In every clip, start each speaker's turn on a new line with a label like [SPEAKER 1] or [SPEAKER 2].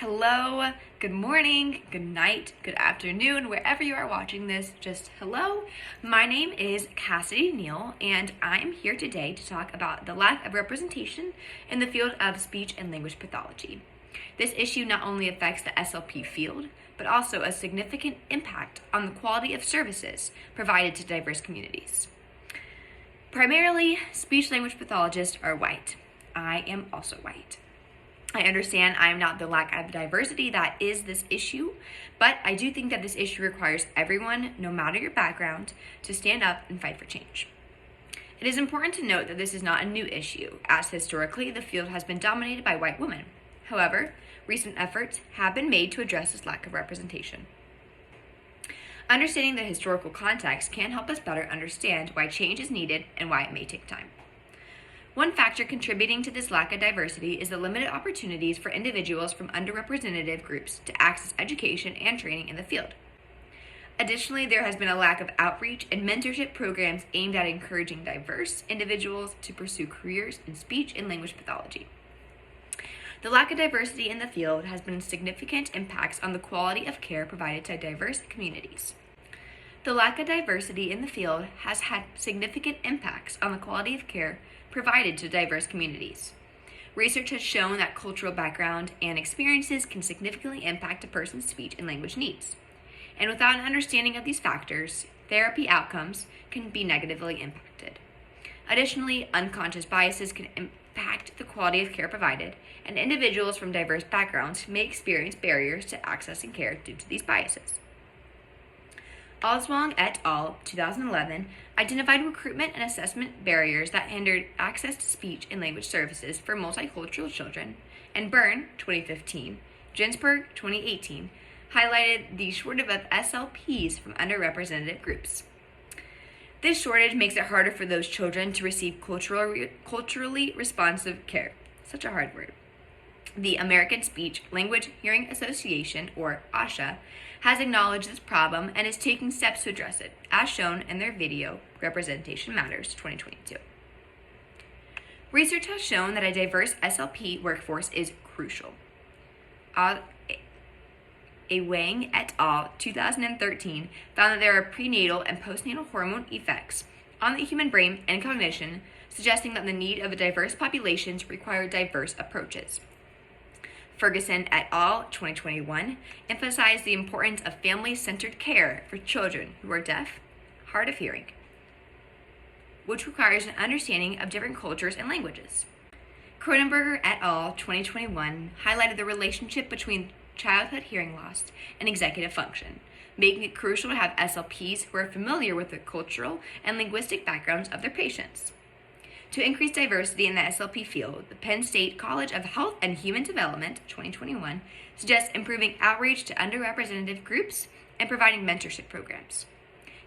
[SPEAKER 1] Hello, good morning, good night, good afternoon, wherever you are watching this, just hello. My name is Cassidy Neel, and I'm here today to talk about the lack of representation in the field of speech and language pathology. This issue not only affects the SLP field, but also a significant impact on the quality of services provided to diverse communities. Primarily, speech-language pathologists are white. I am also white. I understand I am not the lack of diversity that is this issue, but I do think that this issue requires everyone, no matter your background, to stand up and fight for change. It is important to note that this is not a new issue, as historically the field has been dominated by white women. However, recent efforts have been made to address this lack of representation. Understanding the historical context can help us better understand why change is needed and why it may take time. One factor contributing to this lack of diversity is the limited opportunities for individuals from underrepresented groups to access education and training in the field. Additionally, there has been a lack of outreach and mentorship programs aimed at encouraging diverse individuals to pursue careers in speech and language pathology. The lack of diversity in the field has been significant impacts on the quality of care provided to diverse communities. The lack of diversity in the field has had significant impacts on the quality of care provided to diverse communities. Research has shown that cultural background and experiences can significantly impact a person's speech and language needs. And without an understanding of these factors, therapy outcomes can be negatively impacted. Additionally, unconscious biases can impact the quality of care provided, and individuals from diverse backgrounds may experience barriers to accessing care due to these biases. Oswald et al. 2011 identified recruitment and assessment barriers that hindered access to speech and language services for multicultural children, and Byrne 2015, Ginsberg 2018 highlighted the shortage of SLPs from underrepresented groups. This shortage makes it harder for those children to receive culturally responsive care. Such a hard word. The American Speech Language Hearing Association, or ASHA, has acknowledged this problem and is taking steps to address it, as shown in their video, Representation Matters 2022. Research has shown that a diverse SLP workforce is crucial. Wang et al. 2013 found that there are prenatal and postnatal hormone effects on the human brain and cognition, suggesting that the need of a diverse populations require diverse approaches. Ferguson et al. 2021 emphasized the importance of family-centered care for children who are deaf, hard of hearing, which requires an understanding of different cultures and languages. Cronenberger et al. 2021 highlighted the relationship between childhood hearing loss and executive function, making it crucial to have SLPs who are familiar with the cultural and linguistic backgrounds of their patients. To increase diversity in the SLP field, the Penn State College of Health and Human Development 2021 suggests improving outreach to underrepresented groups and providing mentorship programs.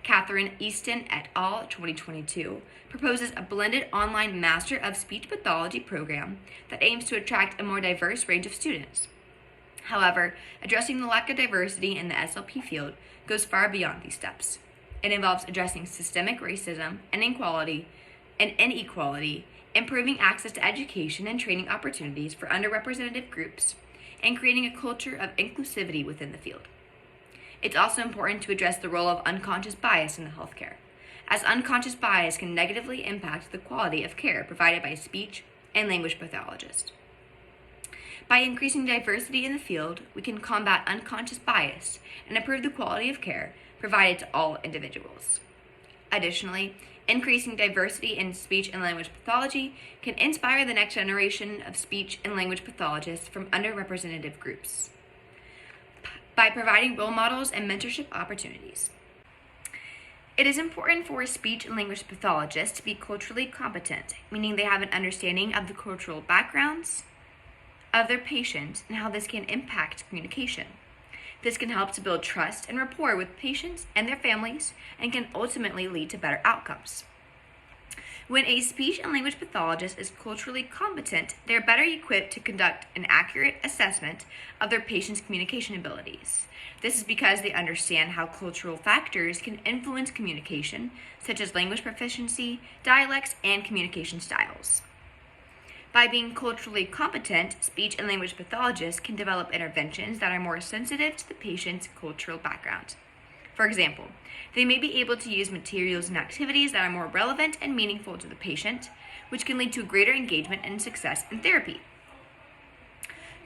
[SPEAKER 1] Catherine Easton et al. 2022 proposes a blended online Master of Speech Pathology program that aims to attract a more diverse range of students. However, addressing the lack of diversity in the SLP field goes far beyond these steps. It involves addressing systemic racism and inequality, improving access to education and training opportunities for underrepresented groups, and creating a culture of inclusivity within the field. It's also important to address the role of unconscious bias in the healthcare, as unconscious bias can negatively impact the quality of care provided by speech and language pathologists. By increasing diversity in the field, we can combat unconscious bias and improve the quality of care provided to all individuals. Additionally, increasing diversity in speech and language pathology can inspire the next generation of speech and language pathologists from underrepresented groups by providing role models and mentorship opportunities. It is important for a speech and language pathologist to be culturally competent, meaning they have an understanding of the cultural backgrounds of their patients and how this can impact communication. This can help to build trust and rapport with patients and their families and can ultimately lead to better outcomes. When a speech and language pathologist is culturally competent, they're better equipped to conduct an accurate assessment of their patients' communication abilities. This is because they understand how cultural factors can influence communication, such as language proficiency, dialects, and communication styles. By being culturally competent, speech and language pathologists can develop interventions that are more sensitive to the patient's cultural background. For example, they may be able to use materials and activities that are more relevant and meaningful to the patient, which can lead to greater engagement and success in therapy.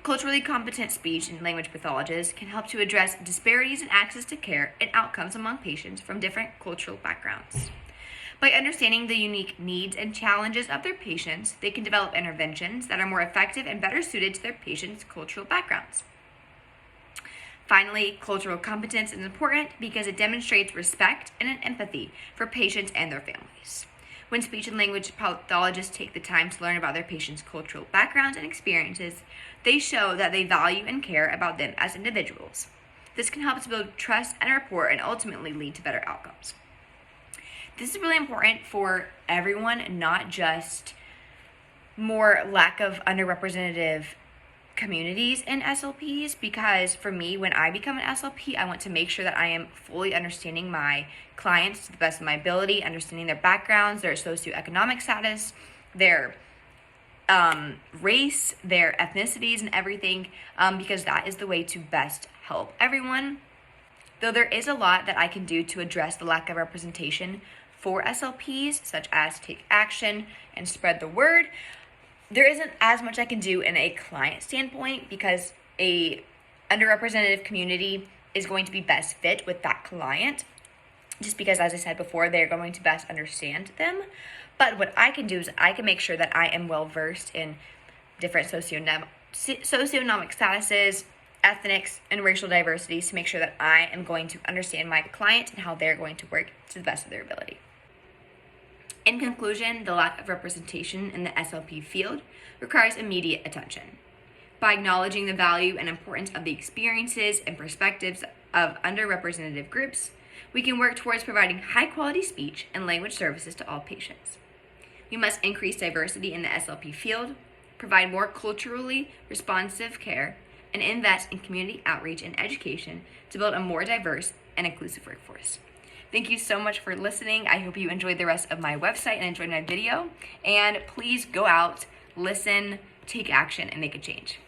[SPEAKER 1] Culturally competent speech and language pathologists can help to address disparities in access to care and outcomes among patients from different cultural backgrounds. By understanding the unique needs and challenges of their patients, they can develop interventions that are more effective and better suited to their patients' cultural backgrounds. Finally, cultural competence is important because it demonstrates respect and an empathy for patients and their families. When speech and language pathologists take the time to learn about their patients' cultural backgrounds and experiences, they show that they value and care about them as individuals. This can help to build trust and rapport and ultimately lead to better outcomes. This is really important for everyone, not just more lack of underrepresented communities in SLPs, because for me, when I become an SLP, I want to make sure that I am fully understanding my clients to the best of my ability, understanding their backgrounds, their socioeconomic status, their race, their ethnicities, and everything, because that is the way to best help everyone. Though there is a lot that I can do to address the lack of representation for SLPs, such as take action and spread the word, there isn't as much I can do in a client standpoint, because a underrepresented community is going to be best fit with that client, just because, as I said before, they're going to best understand them. But what I can do is I can make sure that I am well versed in different socioeconomic statuses, ethnics, and racial diversities to make sure that I am going to understand my client and how they're going to work to the best of their ability. In conclusion, the lack of representation in the SLP field requires immediate attention. By acknowledging the value and importance of the experiences and perspectives of underrepresented groups, we can work towards providing high-quality speech and language services to all patients. We must increase diversity in the SLP field, provide more culturally responsive care, and invest in community outreach and education to build a more diverse and inclusive workforce. Thank you so much for listening. I hope you enjoyed the rest of my website and enjoyed my video. And please go out, listen, take action, and make a change.